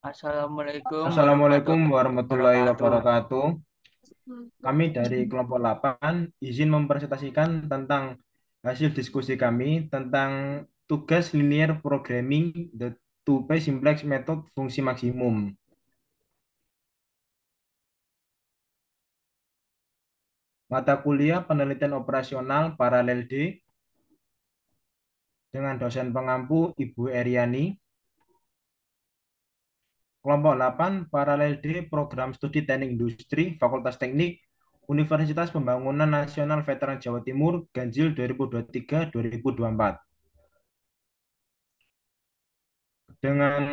Assalamualaikum Assalamualaikum warahmatullahi warahmatullahi wabarakatuh. wabarakatuh. Kami dari kelompok 8 izin mempresentasikan tentang hasil diskusi kami tentang tugas linear programming the two-phase simplex method fungsi maksimum. Mata kuliah penelitian operasional paralel D dengan dosen pengampu Ibu Eriani. Kelompok 8 paralel D program studi teknik industri Fakultas Teknik Universitas Pembangunan Nasional Veteran Jawa Timur Ganjil 2023-2024. Dengan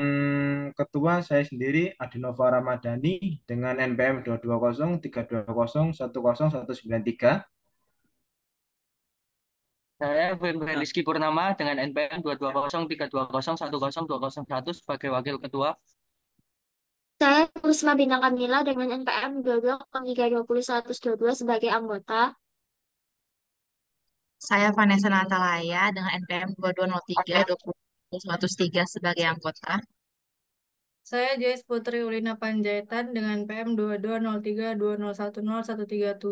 ketua saya sendiri Adinova Ramadhani dengan NPM 22032010193. Saya Firman Rizky Purnama dengan NPM 22032010201 sebagai Wakil Ketua. Saya Risma Bintang Kamila dengan NPM 22032122 sebagai anggota. Saya Vanessa Natalaya dengan NPM 2203-20113 sebagai anggota. Saya Joyce Putri Ulina Panjaitan dengan PM 220320110137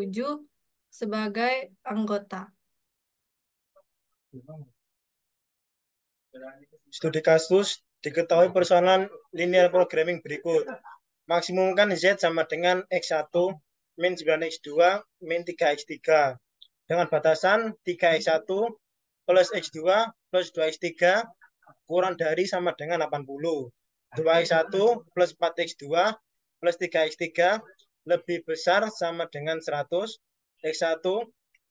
sebagai anggota. Studi kasus diketahui persoalan linear programming berikut. Maksimumkan Z sama dengan X1 min 9X2 min 3X3 dengan batasan 3X1 plus X2 plus 2X3 kurang dari sama dengan 80. 2X1 plus 4X2 plus 3X3 lebih besar sama dengan 100. X1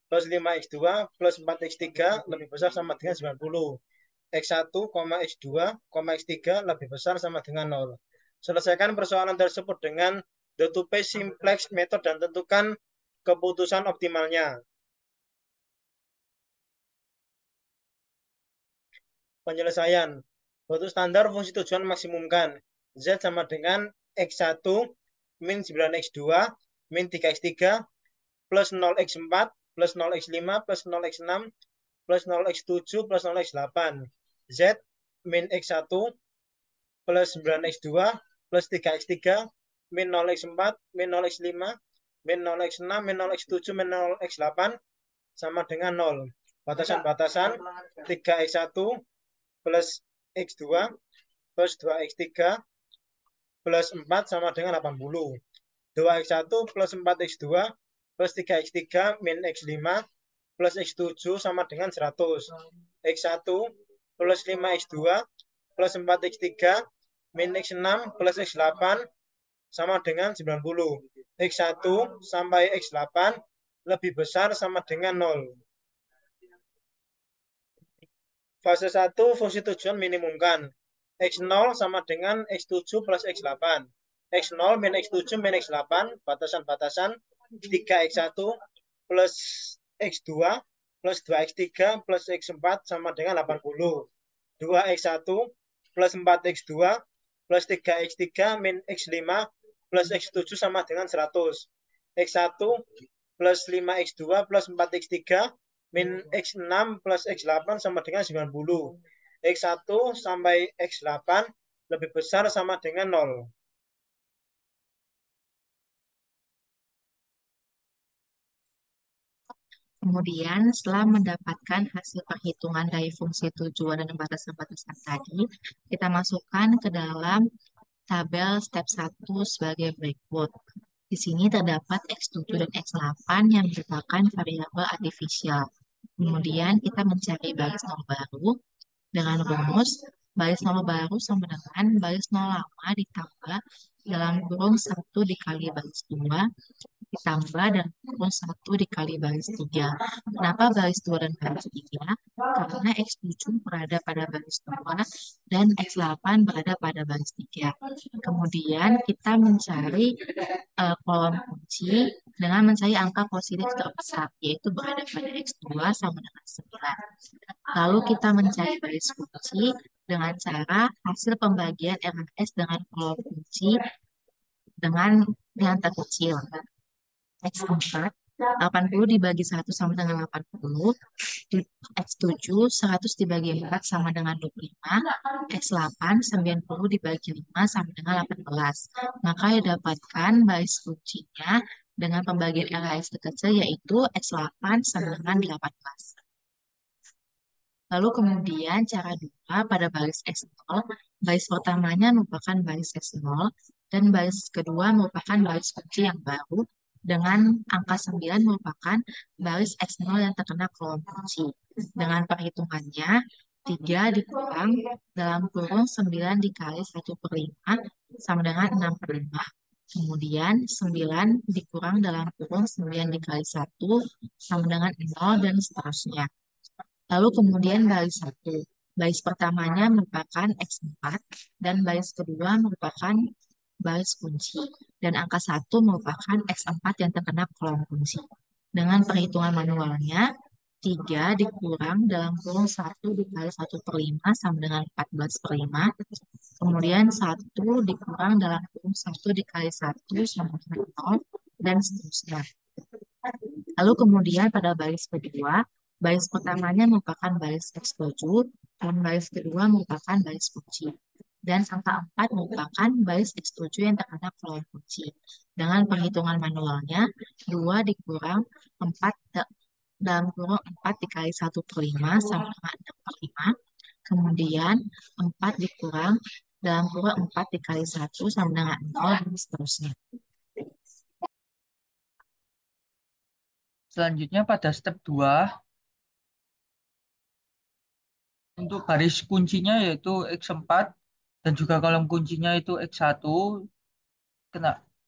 plus 5X2 plus 4X3 lebih besar sama dengan 90. X1, X2, X3 lebih besar sama dengan 0. Selesaikan persoalan tersebut dengan the two-phase simplex method dan tentukan keputusan optimalnya. Penyelesaian. Untuk standar fungsi tujuan maksimumkan. Z sama dengan X1 min 9X2 min 3X3 plus 0X4 plus 0X5 plus 0X6 plus 0X7 plus 0X8. Z min X1 plus 9X2 plus 3X3 min 0X4 min 0X5 min 0X6 min 0X7 min 0X8 sama dengan 0. Batasan-batasan 3X1 plus X2 plus 2X3 plus 4 sama dengan 80. 2X1 plus 4X2 plus 3X3 min X5 plus X7 sama dengan 100. X1 plus 5X2 plus 4X3 min X6 plus X8 sama dengan 90. X1 sampai X8 lebih besar sama dengan 0. Fase 1 fungsi tujuan minimumkan. X0 sama dengan X7 plus X8. X0 min X7 min X8 batasan-batasan 3X1 plus X2 plus 2X3 plus X4 sama dengan 80. 2X1 plus 4X2 plus 3X3 min X5 plus X7 sama dengan 100. X1 plus 5X2 plus 4X3 min X6 plus X8 sama dengan 90. X1 sampai X8 lebih besar sama dengan 0. Kemudian setelah mendapatkan hasil perhitungan dari fungsi tujuan dan batasan-batasan tadi, kita masukkan ke dalam tabel step 1 sebagai berikut. Di sini terdapat X7 dan X8 yang merupakan variabel artifisial. Kemudian kita mencari baris nol baru dengan rumus baris nol baru sama dengan baris nol lama ditambah dalam kurung 1 dikali baris 2 ditambah dan kurung 1 dikali baris 3. Kenapa baris 2 dan baris 3? Karena X7 berada pada baris 2 dan X8 berada pada baris 3. Kemudian kita mencari kolom kunci dengan mencari angka positif terbesar, yaitu berada pada X2 sama dengan 9. Lalu kita mencari baris kunci dengan cara hasil pembagian RHS dengan kolom kunci dengan yang terkecil. X4 80 dibagi 1 sama dengan 80. Di X7, 100 dibagi 4 sama dengan 25. X8, 90 dibagi 5 sama dengan 18. Maka didapatkan baris kuncinya dengan pembagian LHS terkecil yaitu X8 sama dengan 18. Lalu kemudian cara 2 pada baris X0, baris pertamanya merupakan baris X0 dan baris kedua merupakan baris kunci yang baru dengan angka 9 merupakan baris X0 yang terkena kolom kunci. Dengan perhitungannya, 3 dikurang dalam kurung 9 dikali 1 per 5 sama dengan 6 per 5. Kemudian 9 dikurang dalam kurung 9 dikali 1 sama dengan 0 dan seterusnya. Lalu kemudian baris 1. Baris pertamanya merupakan X4 dan baris kedua merupakan baris kunci. Dan angka 1 merupakan X4 yang terkena kolom kunci. Dengan perhitungan manualnya, 3 dikurang dalam kurung 1 dikali 1 per 5 sama dengan 14 per 5. Kemudian 1 dikurang dalam kurung 1 dikali 1 sama dengan 0 dan seterusnya. Lalu kemudian pada baris kedua, baris pertamanya merupakan baris X7 dan baris kedua merupakan baris kunci. Dan angka 4 merupakan baris X7 yang terkena kolom kunci. Dengan perhitungan manualnya, 2 dikurang 4 dalam kurung 4 dikali 1 per 5 sama dengan 6 per 5. Kemudian 4 dikurang dalam kurung 4 dikali 1 sama dengan 0 dan seterusnya. Selanjutnya pada step 2, untuk baris kuncinya yaitu X4 dan juga kolom kuncinya itu X1,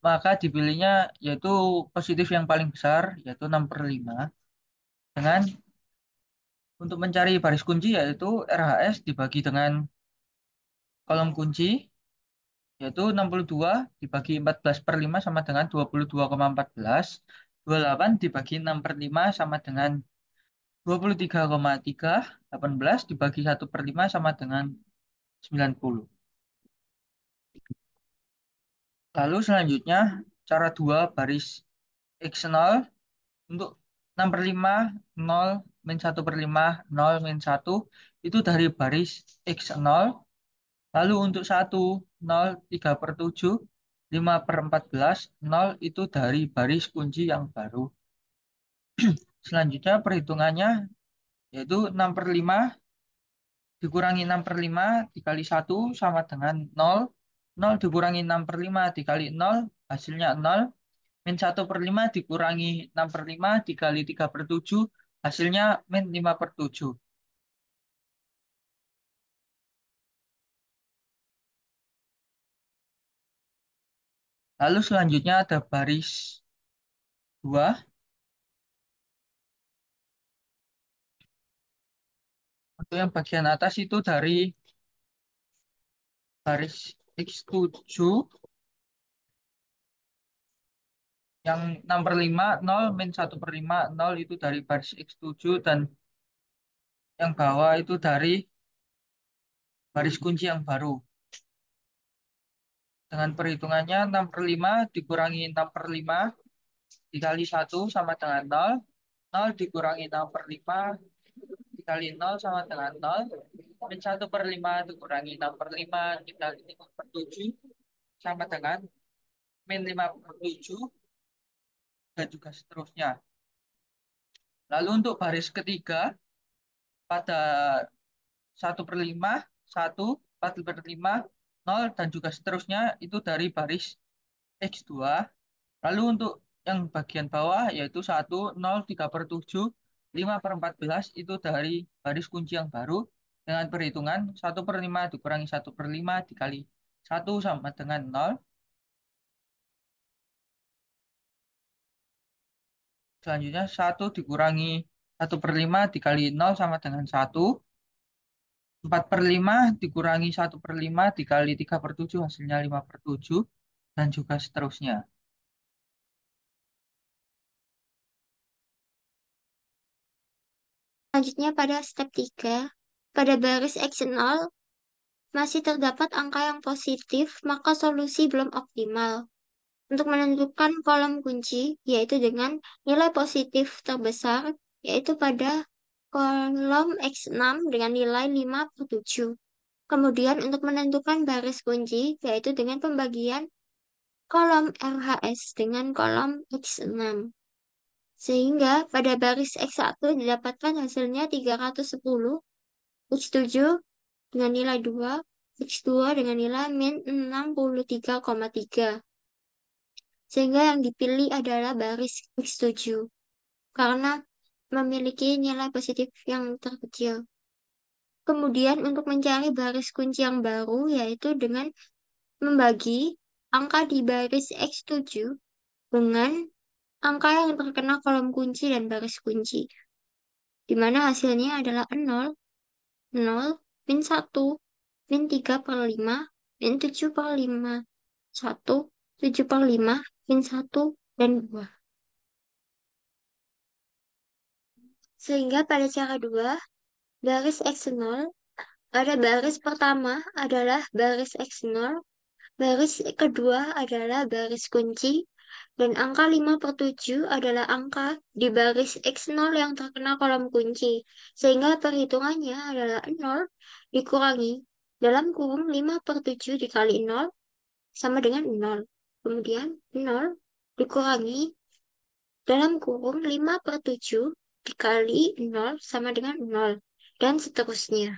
maka dipilihnya yaitu positif yang paling besar yaitu 6 per 5. Dengan untuk mencari baris kunci yaitu RHS dibagi dengan kolom kunci yaitu 62 dibagi 14 per 5 sama dengan 22,14. 28 dibagi 6 per 5 sama dengan 23,3. 18 dibagi 1 per 5 sama dengan 90. Lalu selanjutnya cara 2 baris X0 untuk 6 per 5, 0, min 1 per 5, 0, min 1 itu dari baris X0. Lalu untuk 1, 0, 3 per 7, 5 per 14, 0 itu dari baris kunci yang baru. Selanjutnya perhitungannya yaitu 6 per 5 dikurangi 6 per 5 dikali 1 sama dengan 0. 0 dikurangi 6 per 5 dikali 0, hasilnya 0. Min 1 per 5 dikurangi 6 per 5 dikali 3 per 7, hasilnya min 5 per 7. Lalu selanjutnya ada baris 2. Untuk yang bagian atas itu dari baris X7 yang 6 per 5, 0, min 1 per 5, 0 itu dari baris X7 dan yang bawah itu dari baris kunci yang baru. Dengan perhitungannya 6 per 5 dikurangi 6 per 5 dikali 1 sama dengan 0. 0 dikurangi 6 per 5 dikali 0 sama dengan 0. Min 1 per 5 dikurangi 6 per 5 dikali 5 per 7 sama dengan min 5 per 7 dan juga seterusnya. Lalu untuk baris ketiga pada 1 per 5, 1, 4 per 5, 0 dan juga seterusnya itu dari baris X2. Lalu untuk yang bagian bawah yaitu 1, 0, 3 per 7, 5 per 14 itu dari baris kunci yang baru dengan perhitungan 1 per 5 dikurangi 1 per 5 dikali 1 sama dengan 0. Selanjutnya 1 dikurangi 1 per 5 dikali 0 sama dengan 1. 4 per 5 dikurangi 1 per 5 dikali 3 per 7 hasilnya 5 per 7 dan juga seterusnya. Selanjutnya pada step 3, pada baris X0 masih terdapat angka yang positif, maka solusi belum optimal. untuk menentukan kolom kunci, yaitu dengan nilai positif terbesar, yaitu pada kolom X6 dengan nilai 5/7. Kemudian untuk menentukan baris kunci, yaitu dengan pembagian kolom RHS dengan kolom X6. Sehingga pada baris X1 didapatkan hasilnya 310, X7 dengan nilai 2, X2 dengan nilai min 63,3. Sehingga yang dipilih adalah baris X7 karena memiliki nilai positif yang terkecil. Kemudian untuk mencari baris kunci yang baru yaitu dengan membagi angka di baris X7 dengan angka yang terkena kolom kunci dan baris kunci, di mana hasilnya adalah 0, 0, min 1, min 3/5, min 7/5, 1, 7/5, min 1, dan 2. Sehingga pada cara 2, baris X0, pada baris pertama adalah baris X0, baris kedua adalah baris kunci, dan angka 5/7 adalah angka di baris X0 yang terkena kolom kunci. Sehingga perhitungannya adalah 0 dikurangi dalam kurung 5/7 dikali 0 sama dengan 0. Kemudian 0 dikurangi dalam kurung 5/7 dikali 0 sama dengan 0. Dan seterusnya.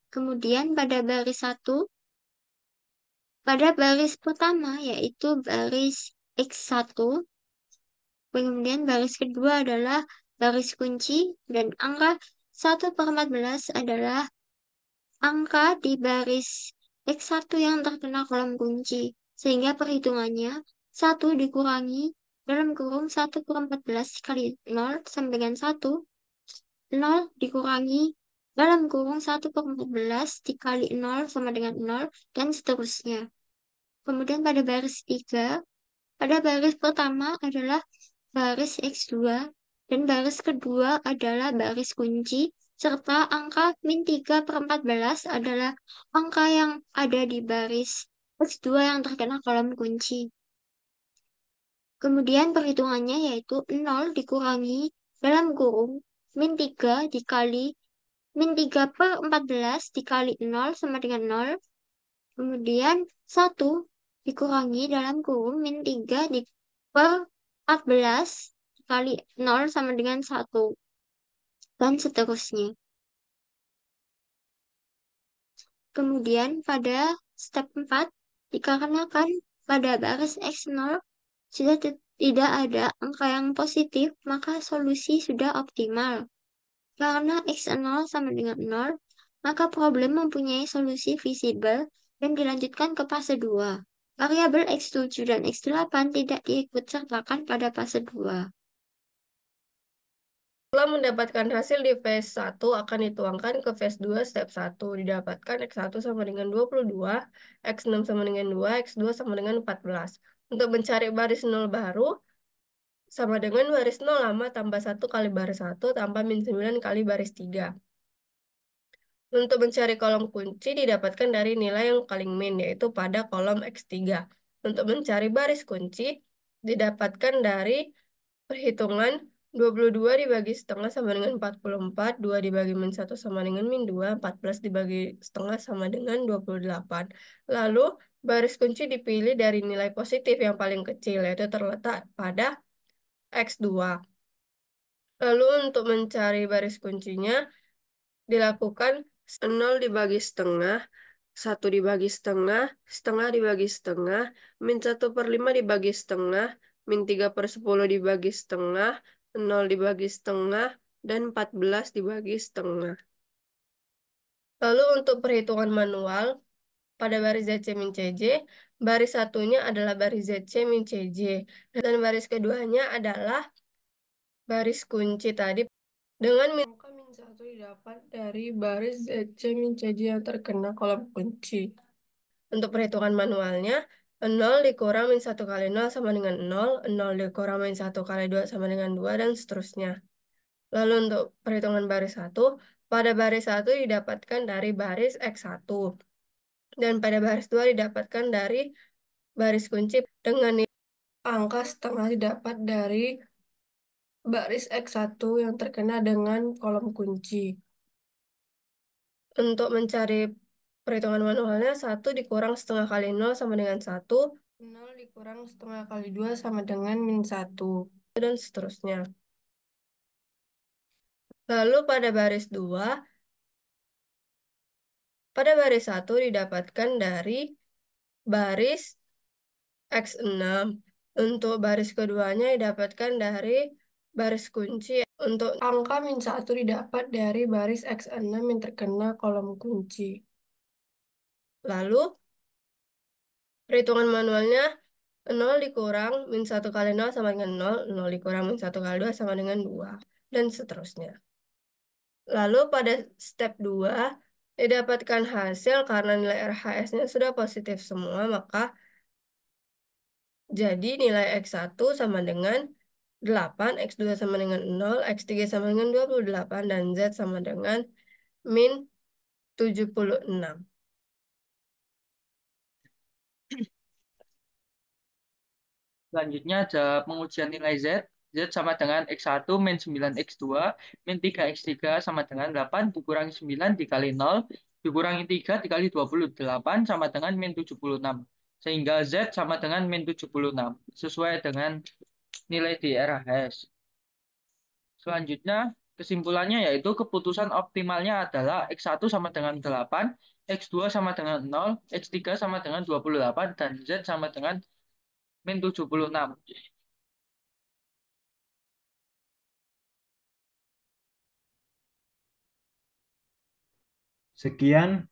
Kemudian pada baris 1, pada baris pertama yaitu baris X1, kemudian baris kedua adalah baris kunci, dan angka 1/14 adalah angka di baris X1 yang terkena kolom kunci. Sehingga perhitungannya 1 dikurangi dalam kurung 1/14 dikali 0 sama dengan 1. 0 dikurangi dalam kurung 1/14 dikali 0 sama dengan 0, dan seterusnya. Kemudian pada baris 3, pada baris pertama adalah baris X2, dan baris kedua adalah baris kunci, serta angka min 3/14 adalah angka yang ada di baris X2 yang terkena kolom kunci. Kemudian perhitungannya yaitu 0 dikurangi dalam kurung min 3 dikali min 3/14 dikali 0 sama dengan 0. Kemudian 1 dikurangi dalam kurung min 3 per 14 dikali 0 sama dengan 1. Dan seterusnya. Kemudian pada step 4, dikarenakan pada baris X0 sudah tidak ada angka yang positif, maka solusi sudah optimal. Karena X0 sama dengan 0, maka problem mempunyai solusi visible dan dilanjutkan ke fase 2. Variabel X7 dan X8 tidak diikut sertakan pada fase 2. Setelah mendapatkan hasil di phase 1 akan dituangkan ke phase 2 step 1. Didapatkan X1 sama dengan 22, X6 sama dengan 2, X2 sama dengan 14. Untuk mencari baris 0 baru, sama dengan baris 0 lama tambah 1 kali baris 1 tambah min 9 kali baris 3. Untuk mencari kolom kunci didapatkan dari nilai yang paling min, yaitu pada kolom X3. Untuk mencari baris kunci didapatkan dari perhitungan 22 dibagi setengah sama dengan 44, 2 dibagi min 1 sama dengan min 2, 14 dibagi setengah sama dengan 28. Lalu baris kunci dipilih dari nilai positif yang paling kecil, yaitu terletak pada X2. Lalu untuk mencari baris kuncinya dilakukan 0 dibagi setengah, 1 dibagi setengah, setengah dibagi setengah, min 1/5 dibagi setengah, min 3/10 dibagi setengah, 0 dibagi setengah, dan 14 dibagi setengah. Lalu untuk perhitungan manual, pada baris ZC min CJ, baris satunya adalah baris ZC min CJ, dan baris keduanya adalah baris kunci tadi dengan min 1 didapat dari baris ZC min CJ yang terkena kolom kunci. Untuk perhitungan manualnya, 0 dikurang min 1 kali 0 sama dengan 0, 0 dikurang min 1 kali 2 sama dengan 2, dan seterusnya. Lalu untuk perhitungan baris 1, pada baris 1 didapatkan dari baris X1. Dan pada baris 2 didapatkan dari baris kunci dengan angka setengah didapat dari baris X1 yang terkena dengan kolom kunci. Untuk mencari perhitungan manualnya, 1 dikurang setengah kali 0 sama dengan 1. 0 dikurang setengah kali 2 sama dengan min 1. Dan seterusnya. Lalu pada baris 2, pada baris 1 didapatkan dari baris X6. Untuk baris keduanya didapatkan dari baris kunci. Untuk angka min 1 didapat dari baris X6 yang terkena kolom kunci. Lalu, perhitungan manualnya 0 dikurang min 1 kali 0 sama dengan 0. 0 dikurang min 1 kali 2 sama dengan 2. Dan seterusnya. Lalu pada step 2, didapatkan hasil karena nilai RHS-nya sudah positif semua, maka jadi nilai X1 sama dengan 8, X2 sama dengan 0, X3 sama dengan 28, dan Z sama dengan min 76. Selanjutnya ada pengujian nilai Z. Z sama dengan X1 min 9 X2 min 3 X3 sama dengan 8 dikurangi 9 dikali 0 dikurangi 3 dikali 28 sama dengan min 76. Sehingga Z sama dengan min 76 sesuai dengan nilai di RHS. Selanjutnya kesimpulannya yaitu keputusan optimalnya adalah X1 sama dengan 8, X2 sama dengan 0, X3 sama dengan 28, dan Z sama dengan min 76. Sekian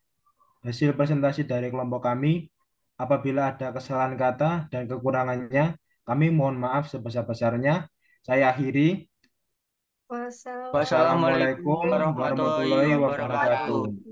hasil presentasi dari kelompok kami. Apabila ada kesalahan kata dan kekurangannya, kami mohon maaf sebesar-besarnya. Saya akhiri. Wassalamualaikum Wassalamualaikum Wassalamualaikum warahmatullahi warahmatullahi wabarakatuh. wabarakatuh.